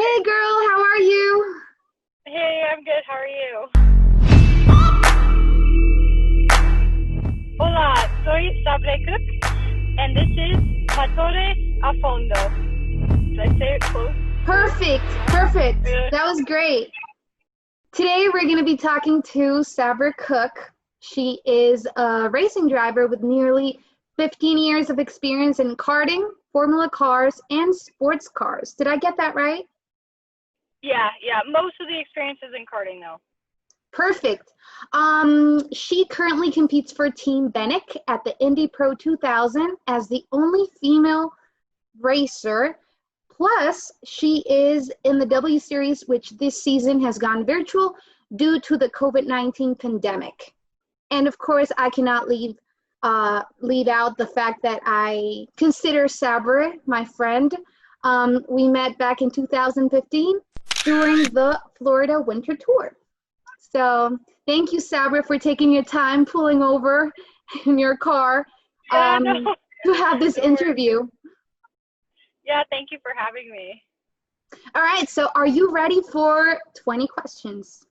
Hey girl, how are you? Hey, I'm good. How are you? Hola, soy Sabré Cook, and this is Motores a Fondo. Did I say it close? Perfect, perfect. Good. That was great. Today we're going to be talking to Sabré Cook. She is a racing driver with nearly 15 years of experience in karting, Formula cars, and sports cars. Did I get that right? Yeah. Most of the experience is in karting, though. Perfect. She currently competes for Team Benick at the Indy Pro 2000 as the only female racer. Plus, she is in the W Series, which this season has gone virtual due to the COVID-19 pandemic. And of course, I cannot leave out the fact that I consider Sabré my friend. We met back in 2015 during the Florida Winter Tour. So thank you, Sabré, for taking your time pulling over in your car to have this interview. Yeah, thank you for having me. All right, so are you ready for 20 questions?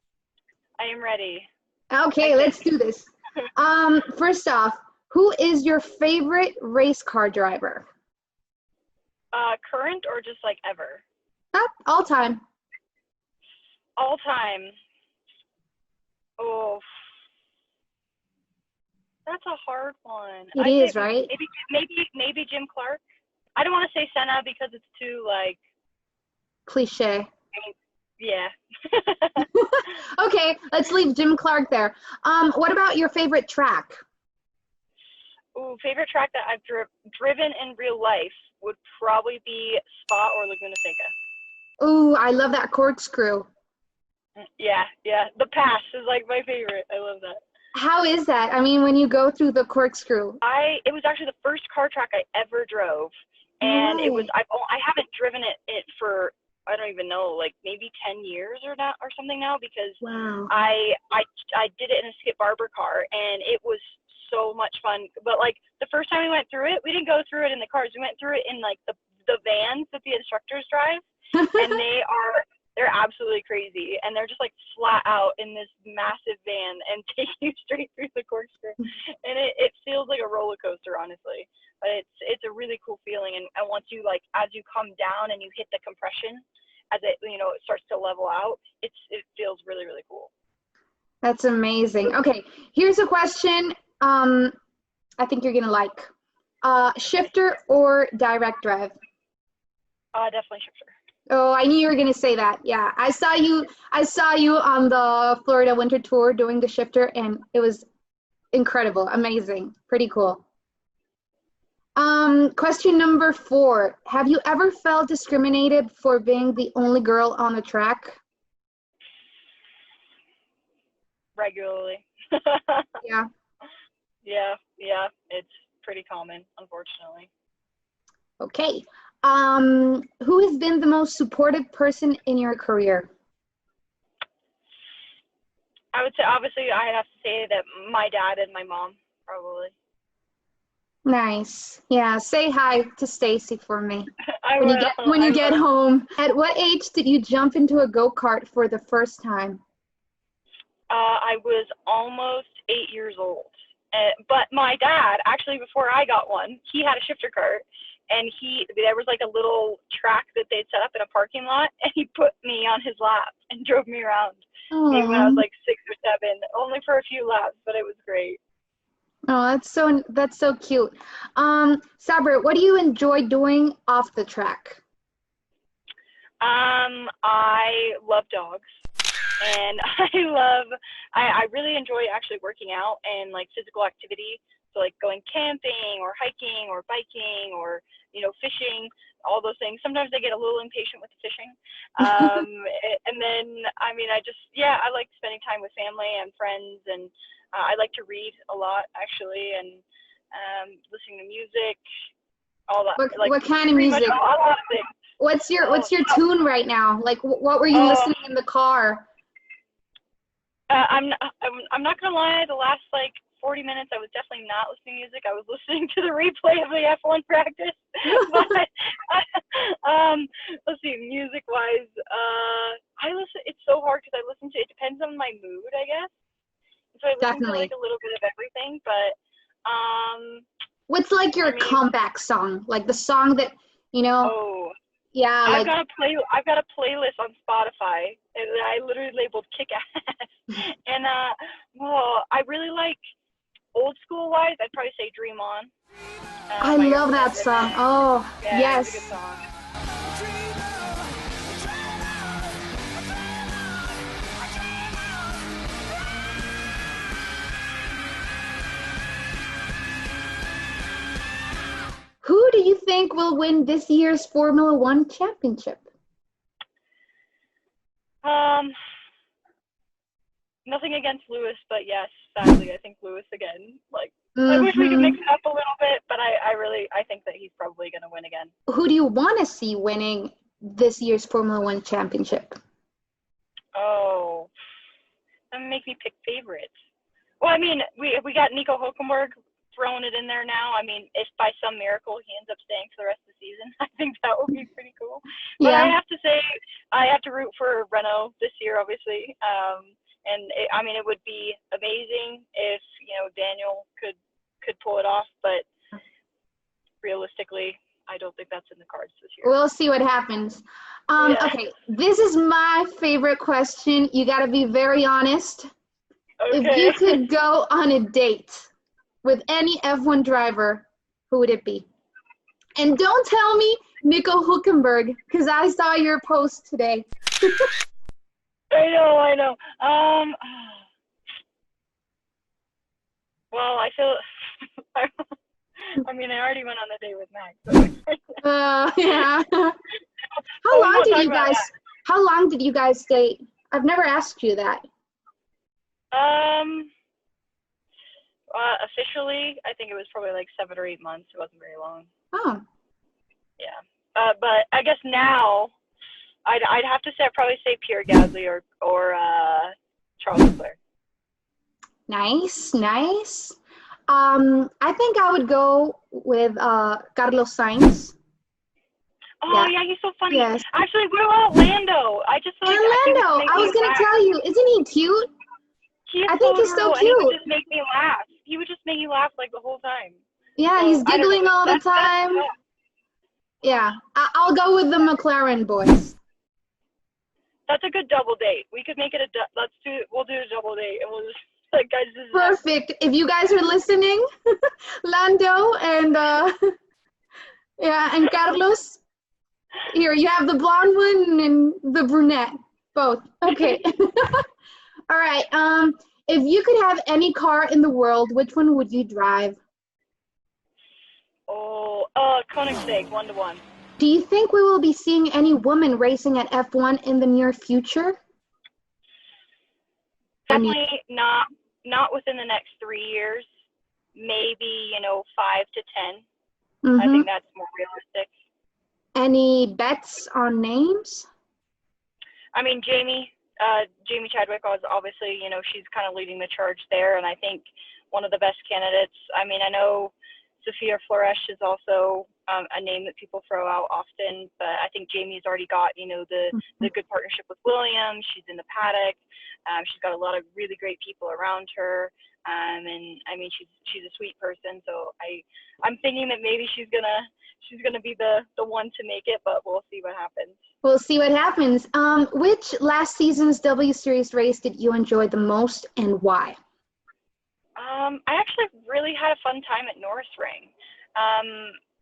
I am ready. Okay, let's do this. First off, who is your favorite race car driver? Current or just like ever? All time. All time. Oh, that's a hard one. It is, right? Maybe Jim Clark. I don't want to say Senna because it's too like cliche. Yeah. Okay, let's leave Jim Clark there. What about your favorite track? Ooh, favorite track that I've driven in real life would probably be Spa or Laguna Seca. Ooh, I love that corkscrew. Yeah. The pass is like my favorite. I love that. How is that? I mean, when you go through the corkscrew. It was actually the first car track I ever drove, and it was I haven't driven it for I don't even know, like maybe 10 years or something now, because wow. I did it in a Skip Barber car, and it was so much fun. But like the first time we went through it, we didn't go through it in the cars. We went through it in like the vans that the instructors drive, and they're absolutely crazy, and they're just like flat out in this massive van and take you straight through the corkscrew, and it feels like a roller coaster, honestly. But it's a really cool feeling, and once you like as you come down and you hit the compression, as it it starts to level out, it feels really, really cool. That's amazing. Okay, here's a question I think you're gonna like. Shifter or direct drive? Definitely shifter. Oh, I knew you were gonna say that. Yeah, I saw you on the Florida Winter Tour doing the shifter, and it was incredible, amazing, pretty cool. Question number 4. Have you ever felt discriminated for being the only girl on the track? Regularly. Yeah. Yeah. It's pretty common, unfortunately. Okay. Who has been the most supportive person in your career? I would say, obviously, I have to say that my dad and my mom, probably. Nice. Yeah, say hi to Stacy for me. I when will. you get home. At what age did you jump into a go-kart for the first time? I was almost 8 years old. But my dad, actually, before I got one, he had a shifter cart, and there was like a little track that they'd set up in a parking lot, and he put me on his lap and drove me around. Maybe when I was like 6 or 7, only for a few laps, but it was great. Oh, that's so cute. Sabré, what do you enjoy doing off the track? I love dogs, and I really enjoy actually working out and like physical activity. So like going camping or hiking or biking or fishing, all those things. Sometimes I get a little impatient with the fishing, and then I like spending time with family and friends, and I like to read a lot actually, and listening to music, all that. What kind of music? A lot of things. What's your tune right now? Like, what were you listening in the car? I'm not gonna lie. The last like 40 minutes, I was definitely not listening to music. I was listening to the replay of the F1 practice. But let's see, music-wise, I listen. It's so hard because I listen to. It depends on my mood, I guess. So I listen to like a little bit of everything, but what's like your comeback song? Like the song that, you know? Oh. Yeah, I've got a playlist on Spotify and I literally labeled kick ass. And I really like old school wise, I'd probably say Dream On. I love that song. Oh, yeah, yes. It's a good song. Who do you think will win this year's Formula One championship? Nothing against Lewis, but yes, sadly, I think Lewis again. Like, I wish we could mix it up a little bit, but I think that he's probably going to win again. Who do you want to see winning this year's Formula One championship? Oh, that makes me pick favorites. Well, I mean, we got Nico Hülkenberg throwing it in there now. I mean, if by some miracle he ends up staying for the rest of the season, I think that would be pretty cool. But yeah. I have to say, I have to root for Renault this year, obviously. And it would be amazing if, Daniel could pull it off, but realistically, I don't think that's in the cards this year. We'll see what happens. Okay, this is my favorite question. You got to be very honest. Okay. If you could go on a date with any F1 driver, who would it be? And don't tell me Nico Hülkenberg, because I saw your post today. I know. Well, I feel. I mean, I already went on a date with Max. So. Yeah. How long did you guys date? I've never asked you that. Officially, I think it was probably like 7 or 8 months. It wasn't very long. Oh. Yeah. But I guess now, I'd have to say I'd probably say Pierre Gasly or Charles Leclerc. Nice. I think I would go with Carlos Sainz. Oh yeah, he's so funny. Yes. Actually, what about Lando? I just feel like Lando. I was gonna tell you, isn't he cute? I think he's so cute. He would just make me laugh. He would just make you laugh like the whole time. Yeah, so, he's giggling all the time. Yeah, I'll go with the McLaren boys. That's a good double date. We could make it we'll do a double date, and we'll just guys. Perfect. If you guys are listening, Lando and and Carlos, here you have the blonde one and the brunette, both. Okay. All right. If you could have any car in the world, which one would you drive? Koenigsegg 1-1. Do you think we will be seeing any women racing at F1 in the near future? Definitely not within the next 3 years. Maybe 5 to 10. I think that's more realistic. Any bets on names? I mean, Jamie Chadwick was obviously, she's kind of leading the charge there, and I think one of the best candidates. I mean, I know Sophia Flores is also a name that people throw out often, but I think Jamie's already got, the good partnership with Williams. She's in the paddock. She's got a lot of really great people around her. And I mean, she's a sweet person. So I'm thinking that maybe she's gonna be the one to make it, but we'll see what happens. We'll see what happens. Which last season's W Series race did you enjoy the most, and why? I actually really had a fun time at Norrisring.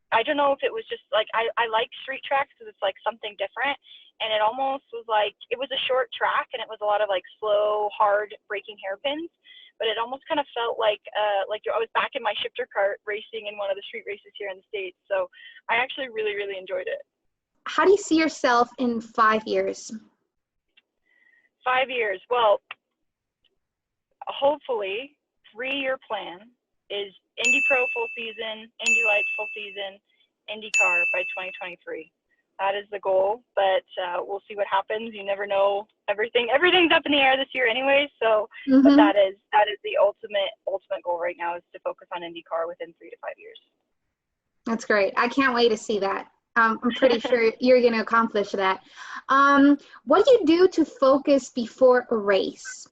I don't know if it was just like I like street tracks because it's like something different, and it almost was like it was a short track and it was a lot of like slow, hard braking hairpins, but it almost kind of felt like I was back in my shifter cart racing in one of the street races here in the States. So I actually really, really enjoyed it. How do you see yourself in 5 years? 5 years. Well, hopefully 3-year plan is Indy Pro full season, Indy Lights full season, IndyCar by 2023. That is the goal, but we'll see what happens. You never know. Everything's up in the air this year anyway. So, but that is the ultimate goal right now, is to focus on IndyCar within 3 to 5 years. That's great. I can't wait to see that. I'm pretty sure you're going to accomplish that. What do you do to focus before a race?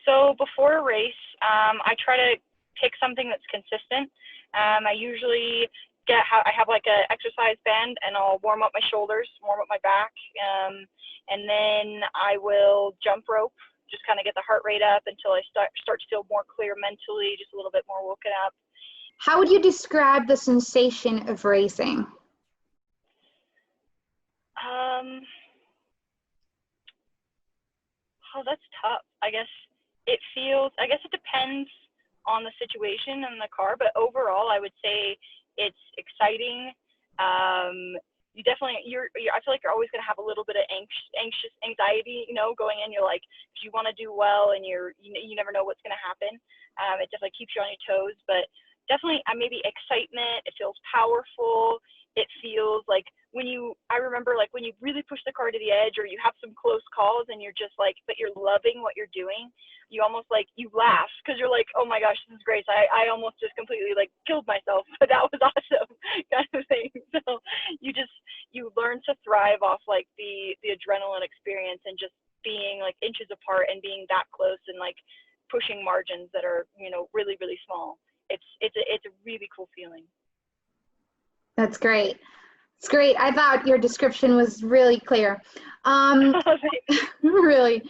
So before a race, I try to pick something that's consistent. I usually I have like a exercise band, and I'll warm up my shoulders, warm up my back, and then I will jump rope, just kind of get the heart rate up until I start to feel more clear mentally, just a little bit more woken up. How would you describe the sensation of racing? Oh, that's tough. I guess it depends on the situation and the car, but overall, I would say it's exciting. You definitely, I feel like you're always going to have a little bit of anxiety, going in. You're like, you want to do well, and you never know what's going to happen. It definitely keeps you on your toes, but definitely maybe excitement. It feels powerful. It feels like I remember like when you really push the car to the edge, or you have some close calls, and you're just like, but you're loving what you're doing. You almost like, you laugh because you're like, oh my gosh, this is great. I almost just completely like killed myself, but that was awesome, kind of thing. So you learn to thrive off like the adrenaline experience, and just being like inches apart and being that close, and like pushing margins that are, really, really small. It's a really cool feeling. That's great. It's great. I thought your description was really clear. Really.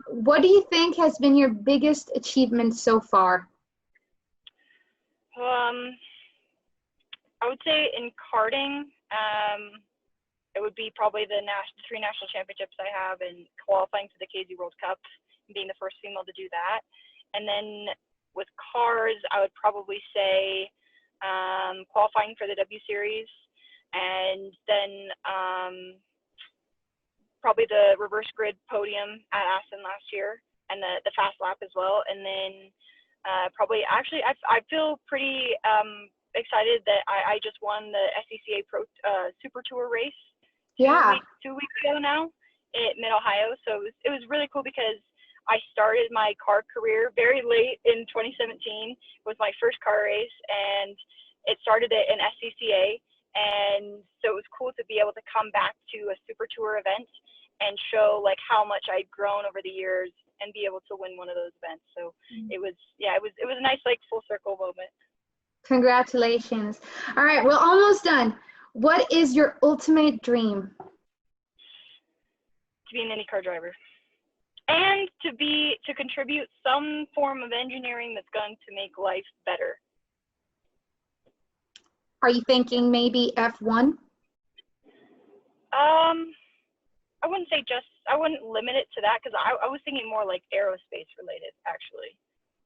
What do you think has been your biggest achievement so far? I would say in karting, it would be probably the 3 national championships I have, and qualifying for the KZ World Cup, and being the first female to do that. And then with cars, I would probably say qualifying for the W Series, and then probably the reverse grid podium at Aston last year, and the fast lap as well. And then probably, actually, I feel pretty excited that I just won the SCCA Pro Super Tour race 2 weeks ago now in Mid-Ohio. So it was really cool, because I started my car career very late in 2017 with my first car race, and it started in SCCA. And so it was cool to be able to come back to a Super Tour event and show like how much I'd grown over the years, and be able to win one of those events. So it was a nice like full circle moment. Congratulations. All right, we're almost done. What is your ultimate dream? To be an IndyCar driver, and to contribute some form of engineering that's going to make life better. Are you thinking maybe F1? I wouldn't limit it to that, because I was thinking more like aerospace related, actually.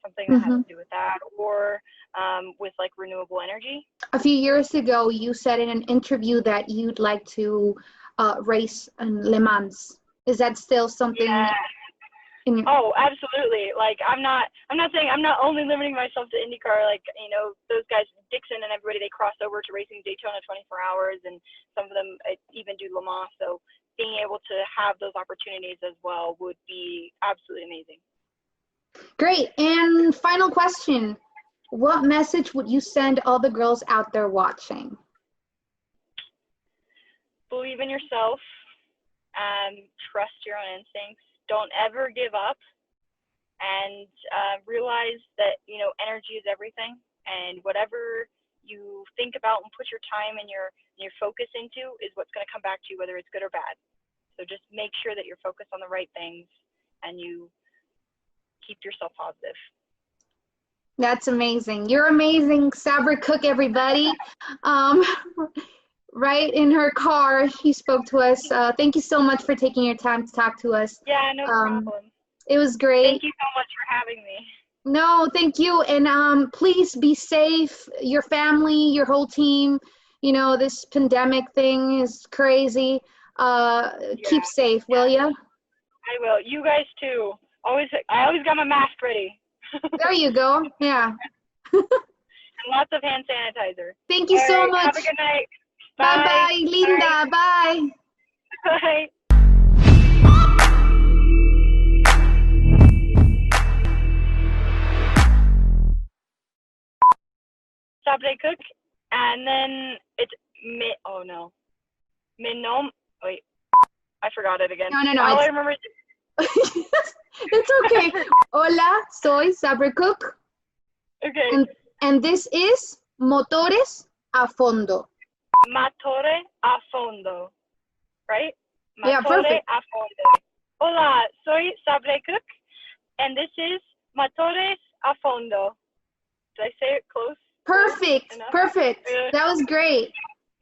Something that has to do with that, or with like renewable energy. A few years ago, you said in an interview that you'd like to race in Le Mans. Is that still something? Yeah. Oh, absolutely. Like I'm not saying, I'm not only limiting myself to IndyCar. Like, those guys, Dixon and everybody, they cross over to racing Daytona 24 hours, and some of them even do Le Mans. So being able to have those opportunities as well would be absolutely amazing. Great. And final question. What message would you send all the girls out there watching? Believe in yourself, trust your own instincts. Don't ever give up, and realize that, energy is everything, and whatever you think about and put your time and your focus into is what's going to come back to you, whether it's good or bad. So just make sure that you're focused on the right things, and you keep yourself positive. That's amazing. You're amazing, Sabré Cook, everybody. Right in her car, she spoke to us. Thank you so much for taking your time to talk to us. Yeah, no problem. It was great. Thank you so much for having me. No, thank you. And please be safe, your family, your whole team. This pandemic thing is crazy. Keep safe, will you? I will. You guys too. I always got my mask ready. There you go. Yeah. And lots of hand sanitizer. Thank you so much. Have a good night. Bye-bye, Linda. Bye. Bye. Sabré Cook, and then it's wait, I forgot it again. No. All I remember is It's okay. Hola, soy Sabré Cook. okay. And this is Motores a Fondo. Motore a fondo, right? Yeah, Motore perfect. a fondo. Hola, soy Sabré Cook, and this is Motores a fondo. Did I say it close? Perfect. Enough? Perfect. Yeah. That was great.